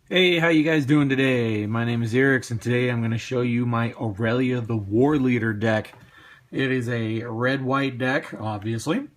Hey, how you guys doing today? My name is Iirix, and today I'm going to show you my Aurelia the War Leader deck. It is a red-white deck, obviously,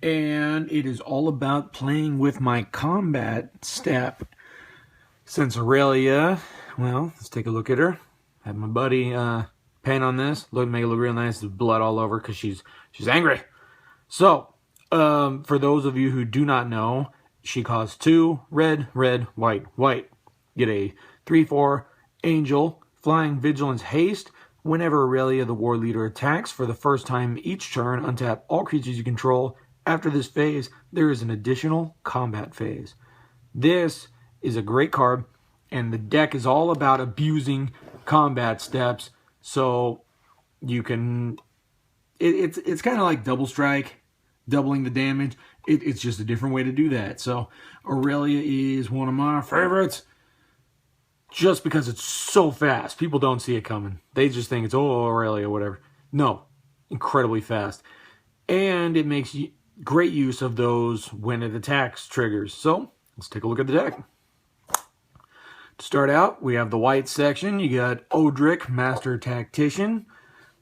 and it is all about playing with my combat step. Since Aurelia, well, let's take a look at her. Have my buddy paint on this, make it look real nice. There's blood all over because she's angry. So, for those of you who do not know, she costs 2 red, red, white, white. Get a 3/4 angel, flying vigilance haste. Whenever Aurelia the War Leader attacks for the first time each turn, untap all creatures you control. After this phase, there is an additional combat phase. This is a great card, and the deck is all about abusing combat steps, so you can... It's kind of like double strike, doubling the damage. It's just a different way to do that. So Aurelia is one of my favorites just because it's so fast. People don't see it coming. They just think it's, oh, Aurelia, whatever. No, incredibly fast. And it makes great use of those when it attacks triggers. So let's take a look at the deck. To start out, we have the white section. You got Iirix, Master Tactician.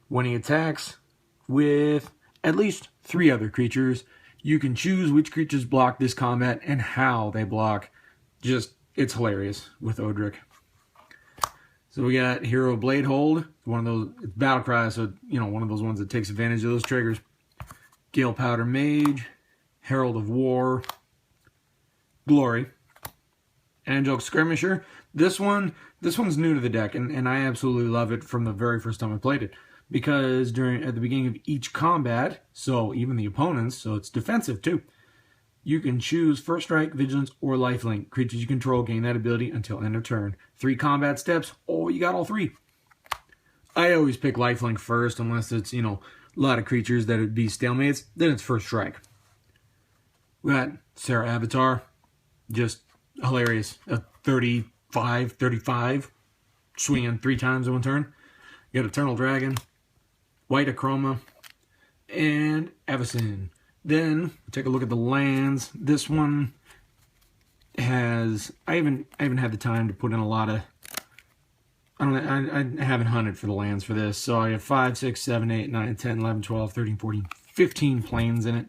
When he attacks with at least 3 other creatures, you can choose which creatures block this combat and how they block. Just, it's hilarious with Iirix. So we got Hero Bladehold, one of those, it's battle cry, so one of those ones that takes advantage of those triggers. Gale Powder Mage, Herald of War, Glory, Angelic Skirmisher. This one's new to the deck, and I absolutely love it from the very first time I played it. Because at the beginning of each combat, so even the opponents, so it's defensive too, you can choose First Strike, Vigilance, or Lifelink. Creatures you control gain that ability until end of turn. 3 combat steps, oh, you got all 3. I always pick Lifelink first, unless it's, a lot of creatures that would be stalemates, then it's First Strike. We got Sarah Avatar, just hilarious. A 35, swinging 3 times in one turn. You got Eternal Dragon, White Achroma, and Avacyn. Then take a look at the lands. This one has I haven't had the time to put in a lot of. I haven't hunted for the lands for this, so I have 5, 6, 7, 8, 9, 10, 11, 12, 13, 14, 15 planes in it.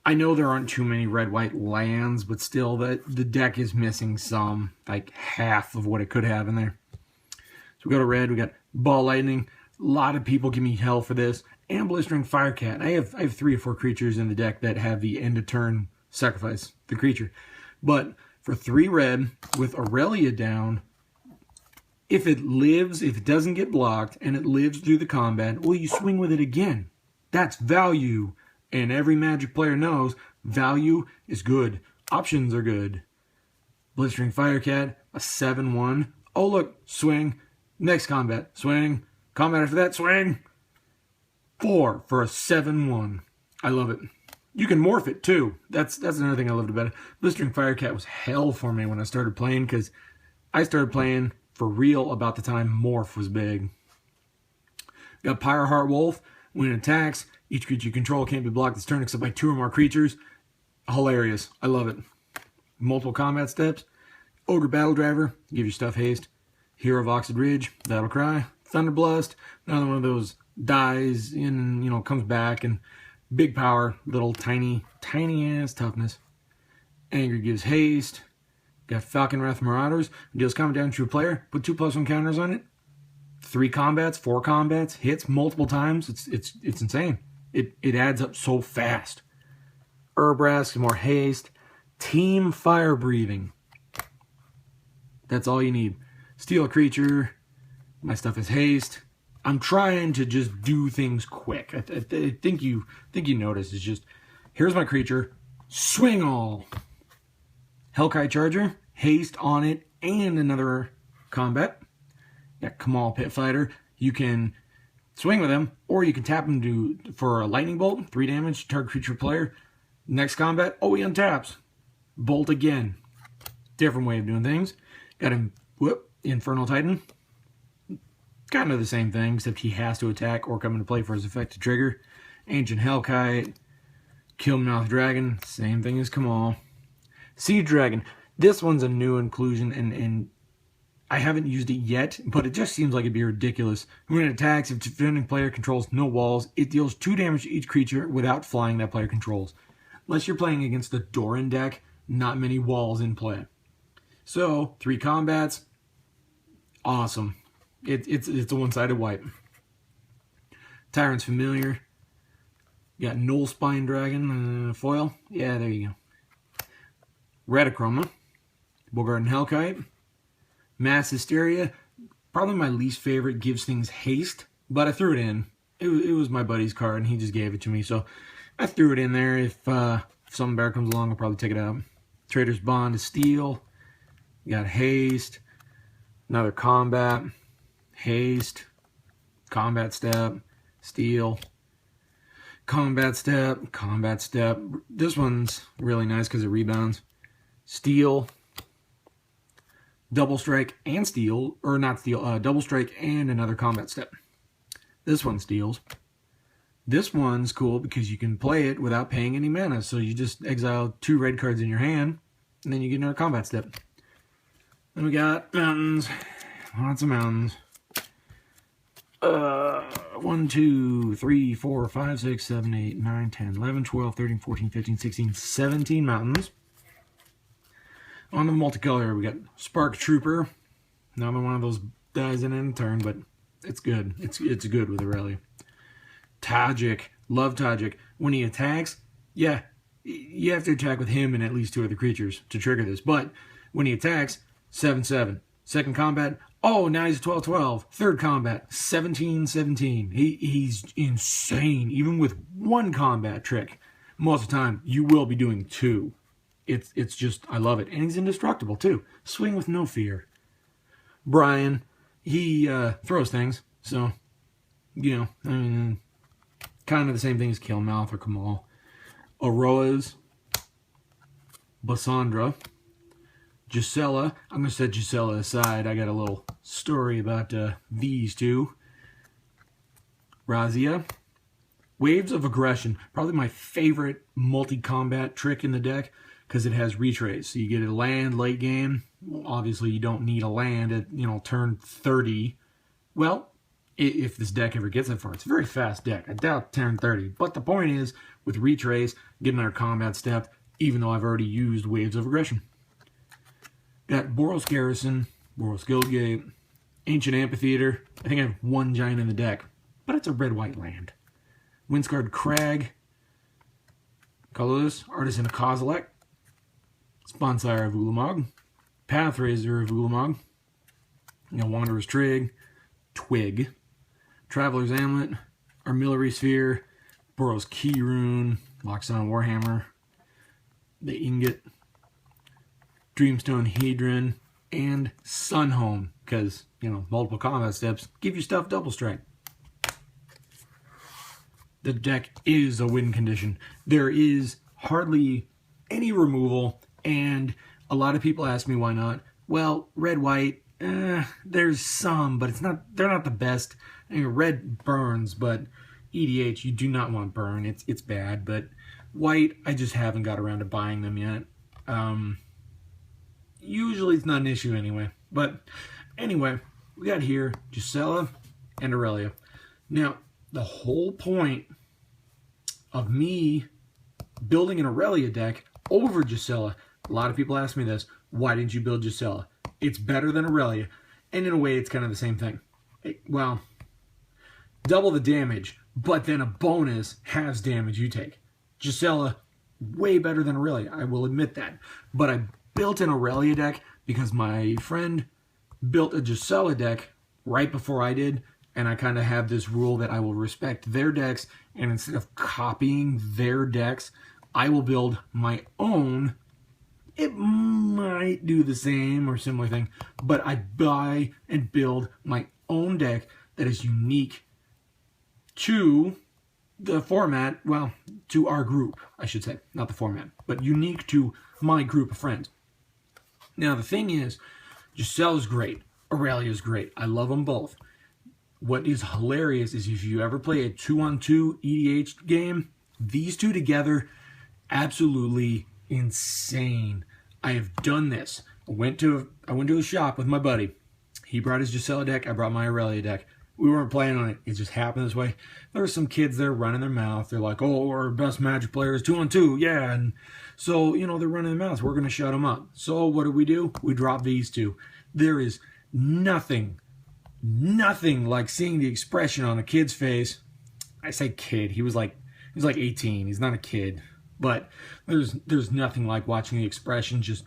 I know there aren't too many red-white lands, but still, the deck is missing some, like half of what it could have in there. So we go to red. We got Ball Lightning. A lot of people give me hell for this. And Blistering Firecat. I have 3 or 4 creatures in the deck that have the end of turn sacrifice the creature. But for 3 red with Aurelia down, if it doesn't get blocked and it lives through the combat, well, you swing with it again. That's value. And every Magic player knows value is good. Options are good. Blistering Firecat, a 7/1. Oh, look, swing. Next combat, swing. Combat after that, swing. 4 for a 7/1. I love it. You can morph it too. That's another thing I loved about it. Blistering Firecat was hell for me when I started playing, because I started playing for real about the time Morph was big. Got Pyreheart Wolf. When it attacks, each creature you control can't be blocked this turn except by 2 or more creatures. Hilarious. I love it. Multiple combat steps. Ogre Battle Driver. Give your stuff haste. Hero of Oxid Ridge, Battle Cry, Thunderblast, another one of those dies in, comes back, and big power, little tiny ass toughness. Anger gives haste. Got Falcon Wrath Marauders, deals combat damage to a player, put 2/+1 counters on it. 3 combats, 4 combats, hits multiple times. It's insane. It adds up so fast. Urbrask, more haste. Team Fire Breathing. That's all you need. Steal a creature. My stuff is haste. I'm trying to just do things quick. I think you notice. It's just, here's my creature. Swing all. Hellkite Charger. Haste on it and another combat. Got Kamal Pit Fighter. You can swing with him, or you can tap him for a lightning bolt. 3 damage. Target creature player. Next combat. Oh, he untaps. Bolt again. Different way of doing things. Got him. Whoop. Infernal Titan. Kind of the same thing, except he has to attack or come into play for his effect to trigger. Ancient Hellkite. Killmouth Dragon. Same thing as Kamal. Siege Dragon. This one's a new inclusion, and I haven't used it yet, but it just seems like it'd be ridiculous. When it attacks, if the defending player controls no walls, it deals 2 damage to each creature without flying that player controls. Unless you're playing against the Doran deck, not many walls in play. So, 3 combats, awesome. It's a one-sided wipe. Tyrant's Familiar. You got Null Spine Dragon, foil. Yeah, there you go. Retachroma. Bogarden Hellkite. Mass Hysteria, probably my least favorite, gives things haste, but I threw it in. It was my buddy's card, and he just gave it to me, so I threw it in there. If something better comes along, I'll probably take it out. Trader's Bond is Steel. You got Haste, another Combat, Haste, Combat Step, Steel, Combat Step, Combat Step. This one's really nice because it rebounds. Steel, Double Strike and Steel, or not Steel, Double Strike and another Combat Step. This one steals. This one's cool because you can play it without paying any mana, so you just exile 2 red cards in your hand, and then you get another Combat Step. Then we got mountains. Lots of mountains. 1, 2, 3, 4, 5, 6, 7, 8, 9, 10, 11, 12, 13, 14, 15, 16, 17 mountains. On the multicolor, we got Spark Trooper. Not one of those dies in a turn, but it's good. It's good with Aurelia. Tajik. Love Tajik. When he attacks, yeah, you have to attack with him and at least 2 other creatures to trigger this. But when he attacks, 7/7. Second combat, oh, now he's 12/12. Third combat, 17/17. He's insane. Even with 1 combat trick, most of the time, you will be doing 2. It's just, I love it. And he's indestructible, too. Swing with no fear. Brian, he throws things. So, you know, I mean, kind of the same thing as Killmouth or Kamal. Aroas, Basandra, Gisela. I'm going to set Gisela aside. I got a little story about these 2. Razia. Waves of Aggression. Probably my favorite multi-combat trick in the deck, because it has retrace. So you get a land late game. Obviously, you don't need a land at, turn 30. Well, if this deck ever gets that far. It's a very fast deck. I doubt turn 30. But the point is, with retrace, get another combat step, even though I've already used Waves of Aggression. Got Boros Garrison, Boros Guildgate, Ancient Amphitheater. I think I have 1 giant in the deck, but it's a red-white land. Windscarred Crag. Colorless, Artisan of Kozilek. Sponsire of Ulamog, Pathraiser of Ulamog, Wanderer's Twig, Traveler's Amulet, Armillary Sphere, Boros Key Rune, Loxodon Warhammer, the Ingot, Dreamstone Hedron, and Sunhome, because, multiple combat steps give you stuff double strike. The deck is a win condition. There is hardly any removal. And a lot of people ask me why not. Well, red-white, there's some, but they're not the best. I mean, red burns, but EDH, you do not want burn. It's bad, but white, I just haven't got around to buying them yet. Usually it's not an issue anyway. But anyway, we got here Gisela and Aurelia. Now, the whole point of me building an Aurelia deck over Gisela, a lot of people ask me this, why didn't you build Gisela? It's better than Aurelia, and in a way it's kind of the same thing. Well, double the damage, but then a bonus halves damage you take. Gisela, way better than Aurelia, I will admit that. But I built an Aurelia deck because my friend built a Gisela deck right before I did, and I kind of have this rule that I will respect their decks, and instead of copying their decks, I will build my own. It might do the same or similar thing, but I buy and build my own deck that is unique to the format, well, to our group, I should say, not the format, but unique to my group of friends. Now, the thing is, Gisela's great, Aurelia's great. I love them both. What is hilarious is if you ever play a 2-on-2 EDH game, these 2 together, absolutely insane. I have done this. I went to a shop with my buddy. He brought his Gisela deck. I brought my Aurelia deck. We weren't playing on it. It just happened this way. There were some kids there running their mouth. They're like, oh, our best Magic player is 2-on-2. Yeah. And so, you know, they're running their mouths. We're going to shut them up. So what do? We drop these two. There is nothing like seeing the expression on a kid's face. I say kid. He was like 18. He's not a kid. But there's nothing like watching the expression just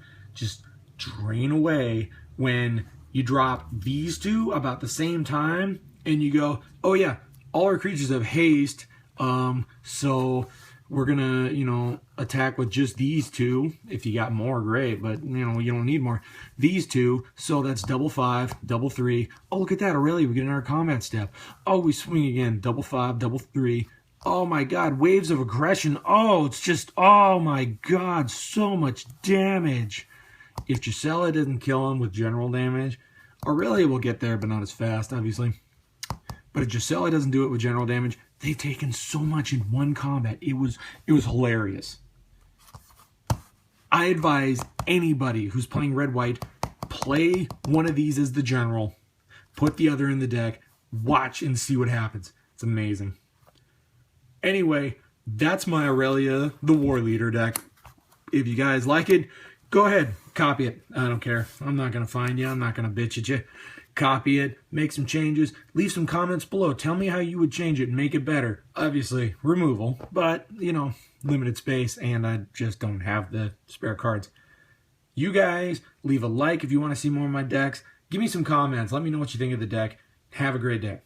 drain away when you drop these two about the same time and you go, oh yeah, all our creatures have haste, so we're gonna, you know, attack with just these two. If you got more, great, but you know, you don't need more. These two, so that's double 5, double 3. Oh, look at that, Aurelia, we get in our combat step. Oh, we swing again, double 5, double 3. Oh my god, waves of aggression. Oh, it's just, oh my god, so much damage. If Gisela doesn't kill him with general damage, Aurelia will get there, but not as fast, obviously. But if Gisela doesn't do it with general damage, they've taken so much in one combat. It was hilarious. I advise anybody who's playing red-white, play one of these as the general, put the other in the deck, watch and see what happens. It's amazing. Anyway, that's my Aurelia, the War Leader deck. If you guys like it, go ahead, copy it. I don't care. I'm not going to find you. I'm not going to bitch at you. Copy it, make some changes, leave some comments below. Tell me how you would change it and make it better. Obviously, removal, but, you know, limited space, and I just don't have the spare cards. You guys, leave a like if you want to see more of my decks. Give me some comments. Let me know what you think of the deck. Have a great day.